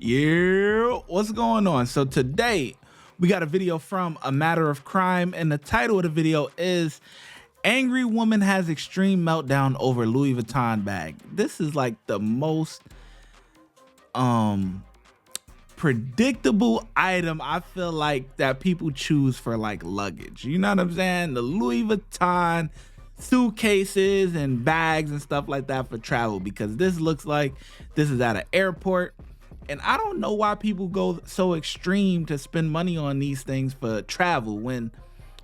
Yeah, what's going on? So today we got a video from A Matter of Crime, and the title of the video is Angry Woman Has Extreme Meltdown Over Louis Vuitton Bag. This is like the most predictable item I feel like that people choose for like luggage. You know what I'm saying? The Louis Vuitton suitcases and bags and stuff like that for travel, because this looks like this is at an airport. And I don't know why people go so extreme to spend money on these things for travel when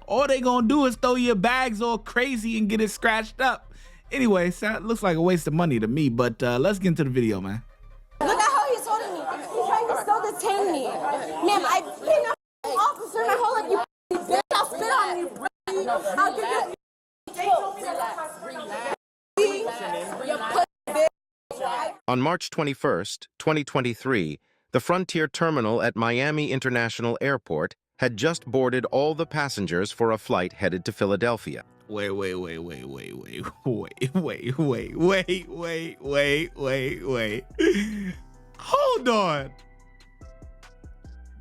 all they gonna do is throw your bags all crazy and get it scratched up. Anyway, so it looks like a waste of money to me, but let's get into the video, man. Look at how he's holding me. He's trying to still detain me. Ma'am, I've been an officer my whole life. You bitch, I'll spit on you. I'll give you On March 21st, 2023, the Frontier Terminal at Miami International Airport had just boarded all the passengers for a flight headed to Philadelphia. Wait. Hold on.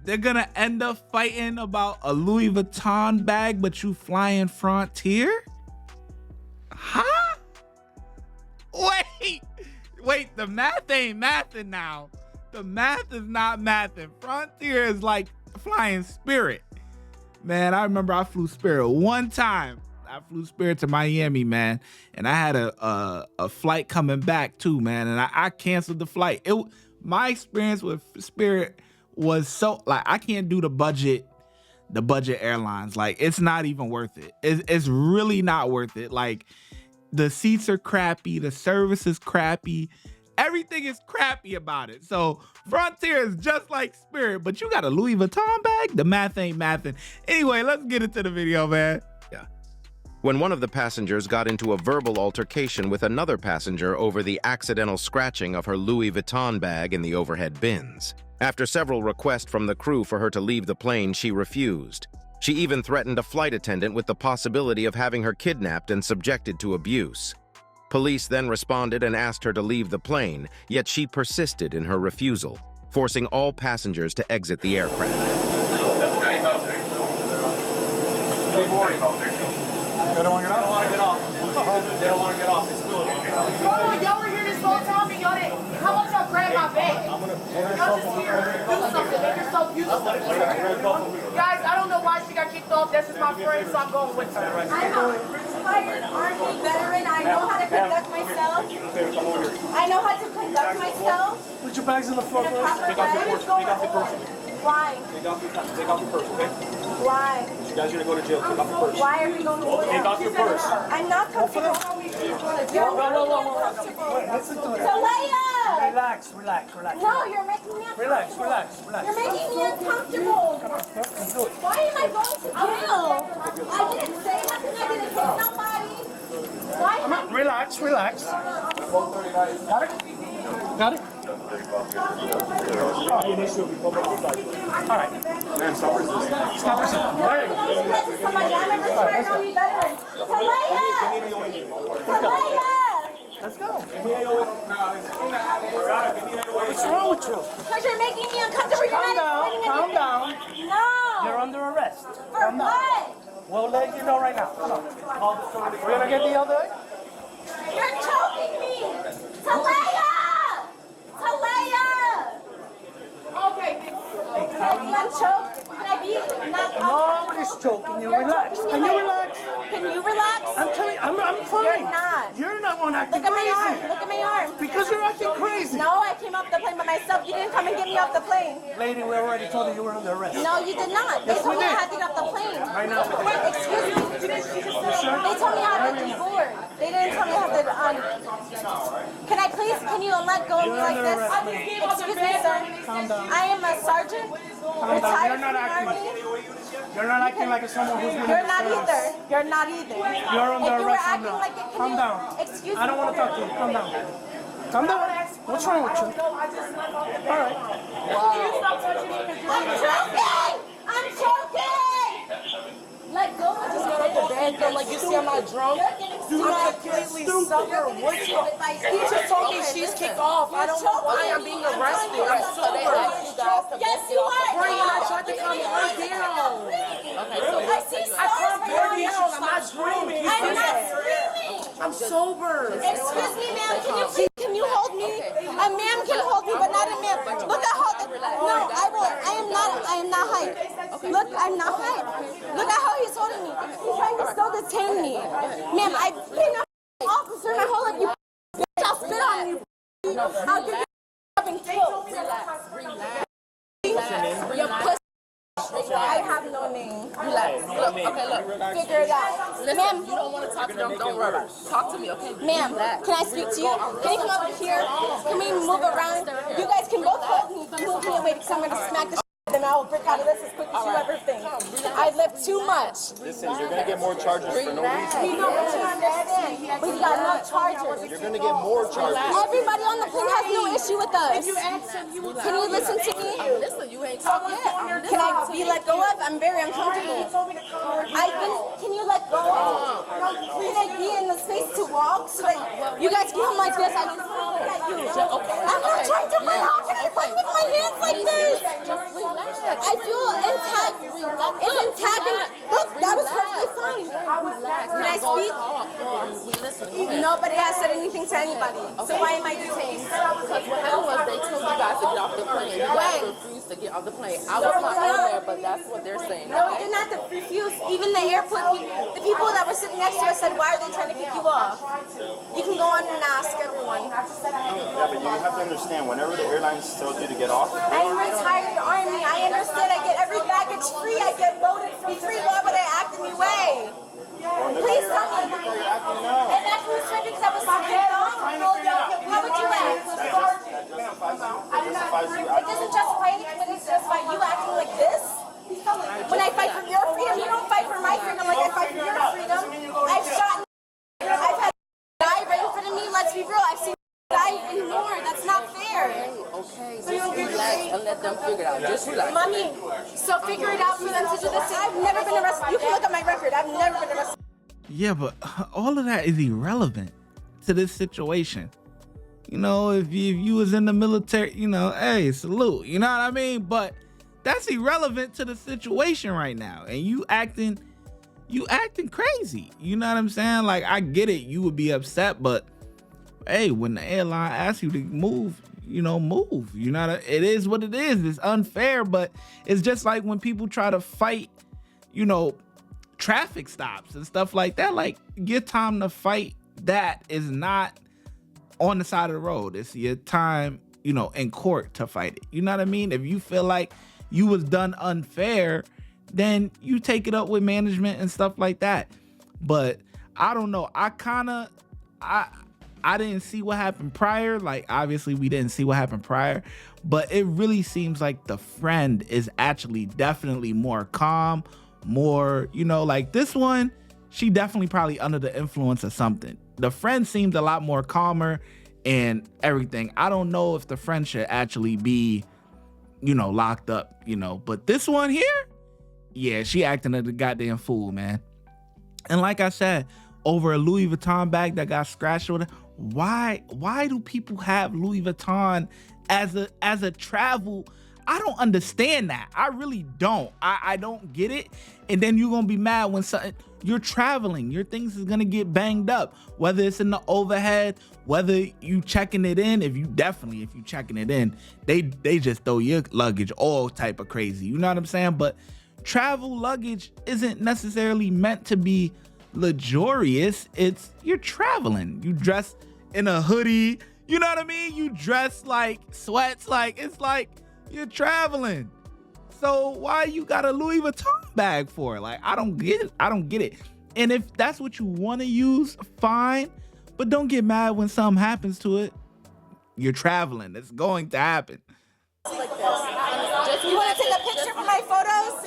They're gonna end up fighting about a Louis Vuitton bag, but you flying Frontier? Huh? Wait, the math ain't mathing now. The math is not mathing. Frontier is like flying Spirit. Man, I remember I flew Spirit one time. I flew Spirit to Miami, man, and I had a flight coming back too, man, and I canceled the flight. My experience with Spirit was so, like, I can't do the budget airlines. Like, it's not even worth it. It's really not worth it. Like, the seats are crappy, the service is crappy, everything is crappy about it. So Frontier is just like Spirit, but you got a Louis Vuitton bag? The math ain't mathing. Anyway, let's get into the video, man. Yeah. When one of the passengers got into a verbal altercation with another passenger over the accidental scratching of her Louis Vuitton bag in the overhead bins. After several requests from the crew for her to leave the plane, she refused. She even threatened a flight attendant with the possibility of having her kidnapped and subjected to abuse. Police then responded and asked her to leave the plane, yet she persisted in her refusal, forcing all passengers to exit the aircraft. They don't want to get off. They don't want to get off. Oh, y'all were here this whole time and y'all didn't. How about y'all grab my bag? Y'all just here to do something. Make yourself useful. Guys, I don't know why she got kicked off. That's just my friend, so I'm going with her. I'm a retired Army veteran. I know how to conduct myself. I know how to conduct myself. Put your bags in the front, please. Take off your purse. Take off your purse. Why? Take off your purse, okay? Why? You guys are going to go to jail. Take off your purse. Why are we going to jail? Take off your purse. I'm not comfortable. You're Listen to it. Talaya! Relax. No, you're making me uncomfortable. Relax. You're making me uncomfortable. Why am I going to jail? I didn't say nothing. I didn't hit nobody. Why am I? Relax. Got it? All right. Man, stop resisting. Stop resisting. There you go. Somebody, I'm a retired Army veteran. Talaya! Let's go. What's wrong with you? Because you're making me uncomfortable. Calm down. No. You're under arrest. For what? We'll let you know right now. Come on. We're going to get the other. You're choking me. Talaya! Okay. Can I be unchoked? Can I be not? Nobody's choking you. Relax. Can you relax? Can you relax? I'm telling you, I'm fine. You're not. You're not one acting Look at crazy. my arm. Look at my arm. Because you're acting crazy. No, I came off the plane by myself. You didn't come and get me off the plane. Lady, we already told you were under arrest. No, you did not. They Yes, told we me I did. had to get off the plane. Right now. Wait, excuse me. They told me I had to deboard. They didn't tell me I had to. Can I please? Can you let go of me like this? Excuse me, sir. Calm down. I am a sergeant. Calm down. Retired You're not from the acting. Army. You're not acting like someone who's been You're under not arrest. either. You're not either. You're under if you were arrest acting now. like it, Calm down. Excuse me. I don't want to talk to you. Calm down. Calm down. What's wrong with you? All right. I'm choking! Let go. I just got off the bed, though. Like, you see I'm not drunk? I'm completely sober. He just told me she's kicked off. I don't know why I'm being arrested. I'm sober. sober. Excuse me, ma'am. Can you hold me? A man can hold me, but not a man. Look at how. No, I will. I am not hyped. Look, I'm not hyped. Look at how he's holding me. He's trying to still detain me. Ma'am, I've been an officer my whole life. You bitch, I'll spit on you. I'll get you up and killed. Your pussy. I have no name. Relax. Look, okay, look. Figure it out. Ma'am, you don't want to talk to them, don't worry about it. Talk to me, okay? Ma'am, can I speak to you? Can you come over here? Can we move around? You guys can both hold me, but move me away because I'm going to smack the shit out of them. I will break out of this as quick as you ever think. I live too much. Listen, you're going to get more charges for no reason. You know what you understand? We got no charges. You're going to get more charges. Everybody on the plane has no issue with us. Can you listen to me? Listen, you ain't talking yet. Can I be let go of? I'm very uncomfortable. Can you let go of? Can I be in the space to walk so that you guys can come like this? I can look at you. I'm not trying to fight. How can I fight with my hands like this? I feel intact. It's intact. Look, that was perfectly fine. Can I speak? Nobody has said anything to anybody. So why am I detained? Because what happened was they told you guys to get off the plane. You guys refused to get off the plane. I was not in there, but that's what they're saying. No, we did not refuse. Even the airport, the people that were sitting next to us said, why are they trying to kick you off? You can go on and ask everyone. Yeah, but you have to understand, whenever the airlines told you to get off, I'm retired Army. I understand. I get every baggage free. I get loaded for free. Why would I act any way? Please tell me. And that's who's trying because I was scared off. How would you act? It doesn't justify anything, but it's justify you acting like this. When I fight for your freedom, you don't fight for my freedom like I fight for your freedom. I've shot. I've had a guy right in front of me. Let's be real. I've seen a guy in more. That's not fair. Okay, just relax and let them figure it out. Just relax. Mommy, so figure it out for them to do this. I've never been arrested. You can look at my record. I've never been arrested. Yeah, but all of that is irrelevant to this situation. You know, if you was in the military, you know, hey, salute. You know what I mean? But that's irrelevant to the situation right now. And you acting crazy. You know what I'm saying? Like, I get it. You would be upset, but hey, when the airline asks you to move, you know, move. You know, it is what it is. It's unfair, but it's just like when people try to fight, you know, traffic stops and stuff like that. Like, your time to fight that is not on the side of the road. It's your time, you know, in court to fight it. You know what I mean? If you feel like you was done unfair, then you take it up with management and stuff like that. But I don't know. I didn't see what happened prior. Like, obviously we didn't see what happened prior, but it really seems like the friend is actually definitely more calm, more, you know, like this one, she definitely probably under the influence of something. The friend seemed a lot more calmer and everything. I don't know if the friend should actually be, you know, locked up, you know, but this one here, yeah, she acting like a goddamn fool, man. And like I said, over a Louis Vuitton bag that got scratched with it, why do people have Louis Vuitton as a travel? I don't understand that. I really don't. I don't get it. And then you're gonna be mad when you're traveling. Your things is gonna get banged up, whether it's in the overhead, whether you checking it in. If you checking it in, they just throw your luggage all type of crazy. You know what I'm saying? But travel luggage isn't necessarily meant to be luxurious. You're traveling. You dress in a hoodie. You know what I mean? You dress like sweats. Like, it's like you're traveling. So why you got a Louis Vuitton bag for? Like, I don't get it. And if that's what you want to use, fine. But don't get mad when something happens to it. You're traveling. It's going to happen. Like this. You want to take a picture for my photos?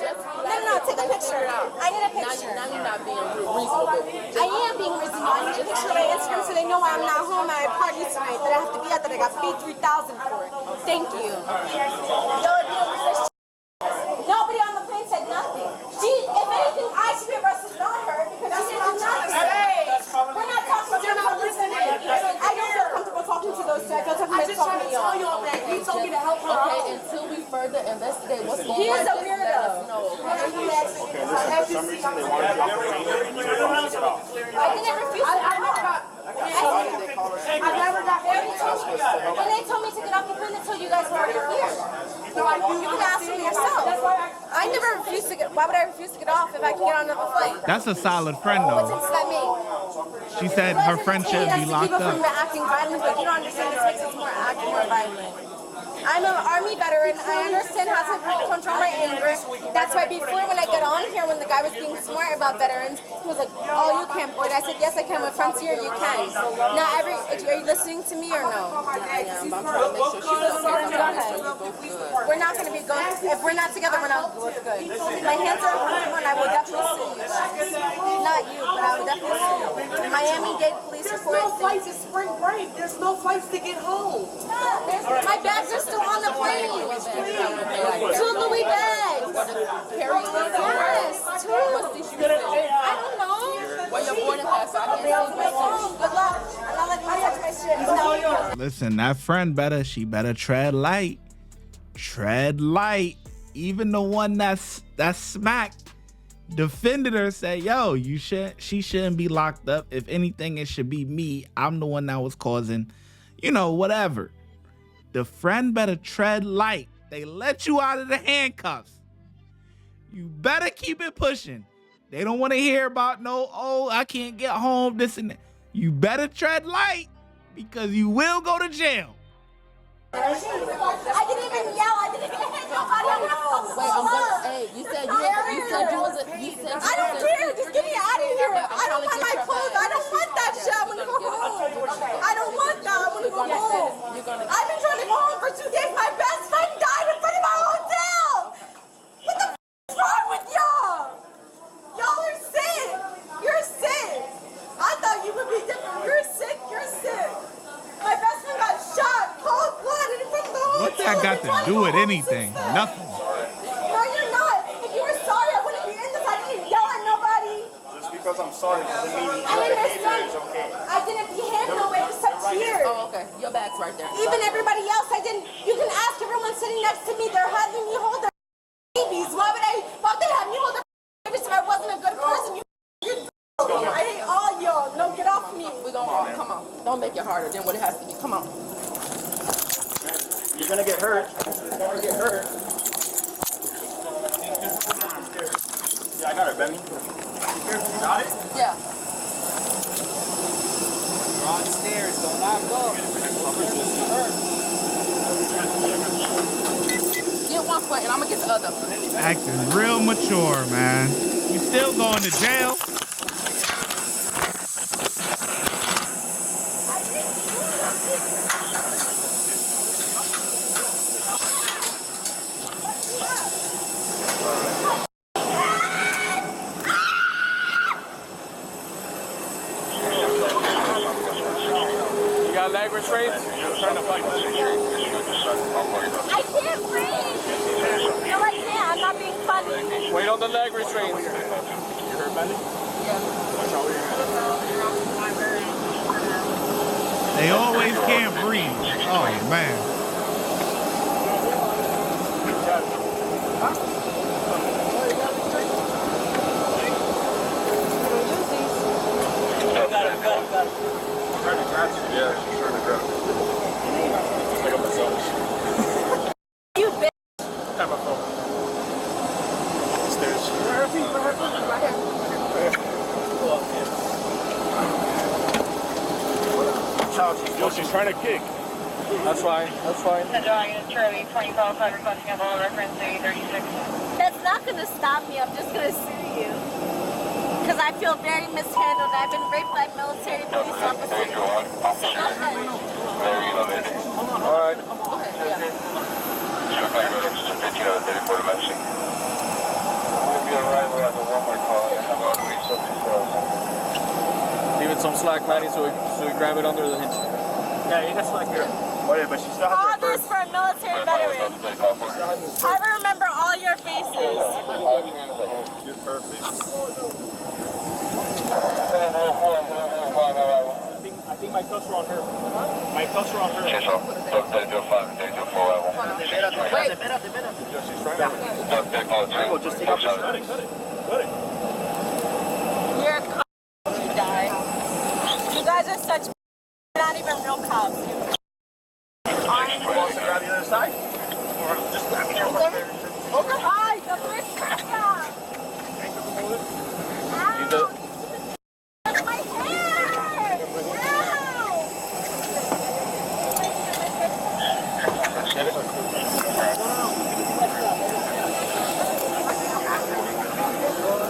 No, take a picture. I need a picture. Now you're not being reasonable. I am being reasonable. I need a picture of my Instagram so they know I'm not home at a party tonight that I have to be at, that I got paid $3,000 for. Thank you. Nobody on the plane said nothing. If anything, I should be arrested, not her, because she didn't do nothing. We're not talking to them. I don't feel comfortable talking to those two. I feel comfortable talking to y'all. He told me to help her. Okay, until we further investigate what's going on. He is a weirdo. for some reason they wanted you to I didn't refuse. You can ask him yourself. I never refuse to get. Why would I refuse to get off if I can get on another flight? That's a solid friend, What though. sense does that make? She said her friend shouldn't be locked Keep it up. from acting violent, but you don't understand this makes it more acting more violent. I'm an Army veteran. I understand how to control my anger. That's why before when I got on here, when the guy was being smart about veterans, he was like, oh, you can't board. I said, yes, I can. With Frontier, you can. Not every, are you listening to me or no? I am. I'm trying to make sure she's okay. Go ahead. We're not going to be going, if we're not together, we're not both good. My hands are uncomfortable and I will definitely sue you guys. Not you, but I will definitely sue you. Miami-Dade police report. No flights, it's spring break. There's no flights to get home. My bags are still on the plane. Two Louis bags. Yes, two. I don't know. Well, your boarding pass, I can't see. Good luck. I'm not letting you touch my shit. Listen, that friend she better tread light. Tread light. Even the one that's smacked defended her, said, yo, she shouldn't be locked up. If anything, it should be me. I'm the one that was causing, whatever. The friend better tread light. They let you out of the handcuffs. You better keep it pushing. They don't want to hear about I can't get home, this and that. You better tread light because you will go to jail. I didn't even yell. I didn't even hit nobody. Hey, you said you was a, I don't care. Just get me out of here. I don't want my clothes. I don't want that shit. I want to go home. I don't want that. I want to go home. I've been trying to go home for 2 days. My best friend died in front of my hotel. What the f is wrong with y'all? Y'all are sick. You're sick. I thought you would be different. You're sick. You're sick. My best friend got shot, cold blood in front of the hotel. What's that got to do with anything? Nothing. No, you're not. If you were sorry, I wouldn't be in this. I didn't yell at nobody. Just because I'm sorry doesn't mean I your behavior understand. is okay. I didn't behave no way. It was such tears. Oh, okay. Your bag's right there. Even everybody else, I didn't. You can ask everyone sitting next to me. They're having me hold their babies. Why would they have me hold their babies if I wasn't a good person? I hate all y'all. No, get off me. We're gonna come on. Don't make it harder than what it has to be. Come on. You're gonna get hurt. You're gonna get hurt. Yeah, I got it, Benny. You got it? Yeah. You're on stairs, don't knock up. Get one foot and I'm gonna get the other. Acting real mature, man. You still going to jail? You got leg restraints? Trying to fight. I can't breathe. No, I can't. I'm not being funny. Wait on the leg restraints. You hurt, Benny? They always can't breathe. Oh, man. Trying to grab you. Yeah, she's trying to grab you. I got myself. You bitch. Have my phone. Stairs. Where are her feet? Right here. Yo, she's trying to kick. That's fine. That's fine. Charlie 2055 requesting a ball reference to 36. That's not going to stop me. I'm just going to sue you. Because I feel very mishandled. I've been raped by military police officers. Go ahead. All right. Give it some slack, Manny, so we grab it under the hinge. Yeah, you got slack here. Oh yeah, but she still has All her this first. for a military veteran. I remember all your faces. You're perfect. I think my cuffs are on her. My cuffs are on her. Wait. She's trying to. Just take off the Cut it. Cut it. You're a cop. You die. You guys are such not even real cops. Wants to grab the other side? Just grab me your Ay, the first class. You good? My hair!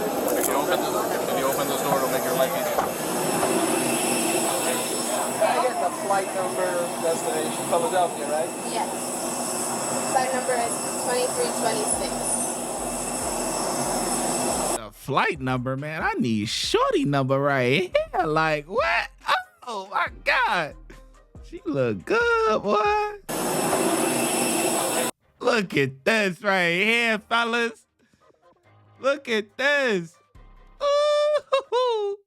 If you open this door, it'll make your life easier. I get the flight number, destination, Philadelphia, right? Yes. Flight number is 2326. The flight number, man. I need shorty number right here. Like, what? Oh, my God. She look good, boy. Look at this right here, fellas. Look at this. Ooh.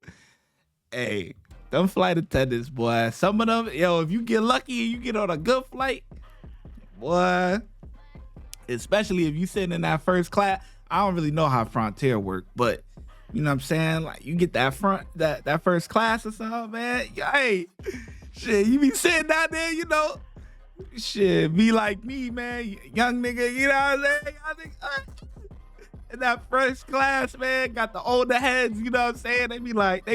Hey, them flight attendants, boy. Some of them, yo, if you get lucky and you get on a good flight, boy, especially if you sitting in that first class. I don't really know how Frontier work, but you know what I'm saying? Like, you get that that first class or something, man. Hey, shit, you be sitting down there, you know. Shit, be like me, man. Young nigga, you know what I'm saying? I think in that first class, man, got the older heads, you know what I'm saying? They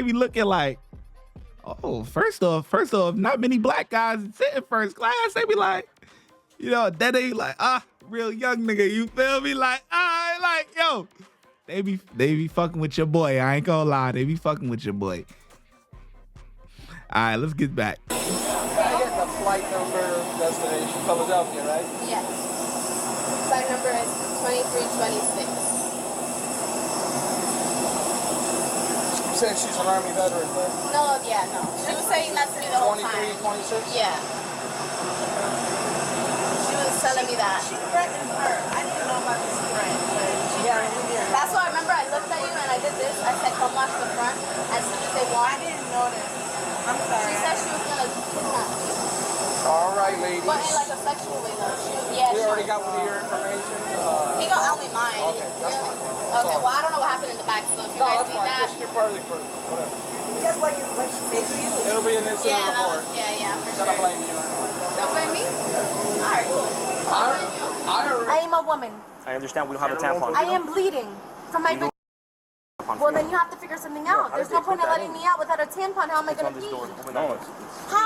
be looking like, oh, first off, not many black guys sit in first class. They be like, you know, then they like, real young nigga, you feel me? Like, yo, they be fucking with your boy. I ain't gonna lie, they be fucking with your boy. All right, let's get back. I get the flight number, destination, Philadelphia, right? Yes. Flight number is 2326. You saying she's an Army veteran, right? No, yeah, no. She was saying that to me the whole 23, time. 26? Yeah. She was telling me that. She threatened her. I didn't know about this threat, but she threatened her. That's why I remember I looked at you and I did this. I said, come watch the front. As soon as they I walked, didn't notice. I'm sorry. she said she was gonna kidnap me. All right, ladies. But in like a sexual way though. We already got one of your information. He gonna help me mine. Okay, that's fine. Okay, well I don't know what happened in the back, so if you No, guys that's need fine. that. Just your party for whatever. Just what she said to you. It'll be an incident Yeah, report. yeah, for Gotta sure. blame you. Don't blame me? Alright, cool. I am a woman. I understand we don't have a tampon. I am bleeding from my. Well, then you have to figure something out. There's no point in letting me out without a tampon. How am I gonna pee? How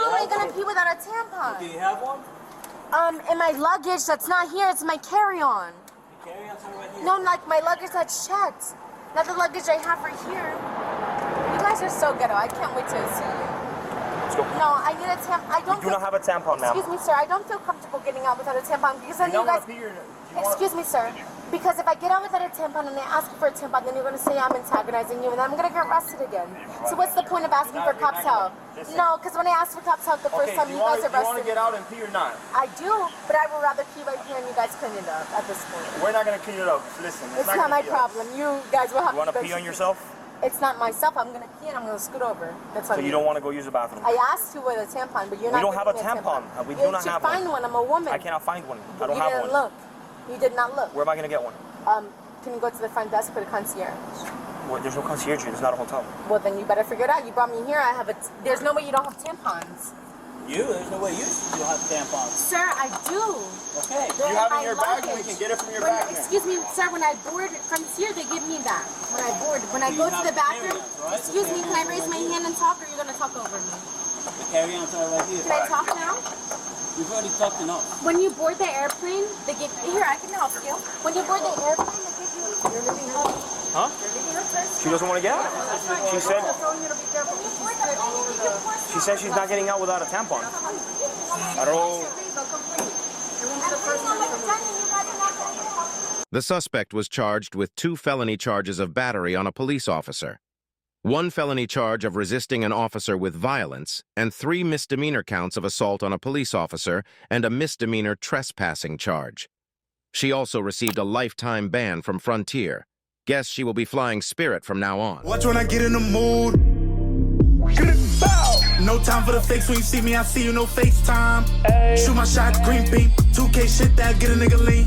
am I gonna pee without a tampon? Do you have one? In my luggage that's not here, it's my carry-on. Carry-on right here. No, like my luggage that's checked. Not the luggage I have right here. You guys are so ghetto. I can't wait to see you. Let's go. No, I need a tampon. I don't. You do not have a tampon, ma'am. Excuse me, sir. I don't feel comfortable getting out without a tampon because then you guys. Excuse me, sir. Because if I get out without a tampon and I ask you for a tampon, then you're going to say I'm antagonizing you and then I'm going to get arrested again. So what's the point of asking for cops' help? No, because when I asked for cops' help the first time, you guys arrested me. You want to get out and pee or not? I do, but I would rather pee right here and you guys clean it up at this point. We're not going to clean it up. Listen, It's not my problem. You guys will have to. You want to pee on yourself? It's not myself. I'm going to pee and I'm going to scoot over. That's all. So you don't want to go use the bathroom? I asked you with a tampon, but you're not. We don't have a giving me tampon. We do not have one. You should find one. I'm a woman. I cannot find one. I don't You have didn't one. look. You did not look. Where am I going to get one? Can you go to the front desk for the concierge? Well, there's no concierge here. It's not a hotel. Well, then you better figure it out. You brought me here. There's no way you don't have tampons. There's no way you don't have tampons. Sir, I do. Okay. They're You have in it in your my bag, luggage. we can get it from your When- bag. Excuse me, sir, when I board from here, they give me that. When I go to the bathroom, excuse me, can I raise my hand and talk, or are you going to talk over me? The carry-ons are right here. Can I talk now? You've already talked enough. When you board the airplane, they give here. I can help you. When you board the airplane, they give you. You're leaving her. Huh? You're leaving her first. She doesn't want to get out. She said. She said she's not getting out without a tampon. I don't know. The suspect was charged with 2 felony charges of battery on a police officer, 1 felony charge of resisting an officer with violence, and 3 misdemeanor counts of assault on a police officer and a misdemeanor trespassing charge. She also received a lifetime ban from Frontier. Guess she will be flying Spirit from now on. Watch when I get in the mood. No time for the fakes. When you see me, I see you, no FaceTime. Shoot my shot, green beam. 2K shit that get a nigga lean.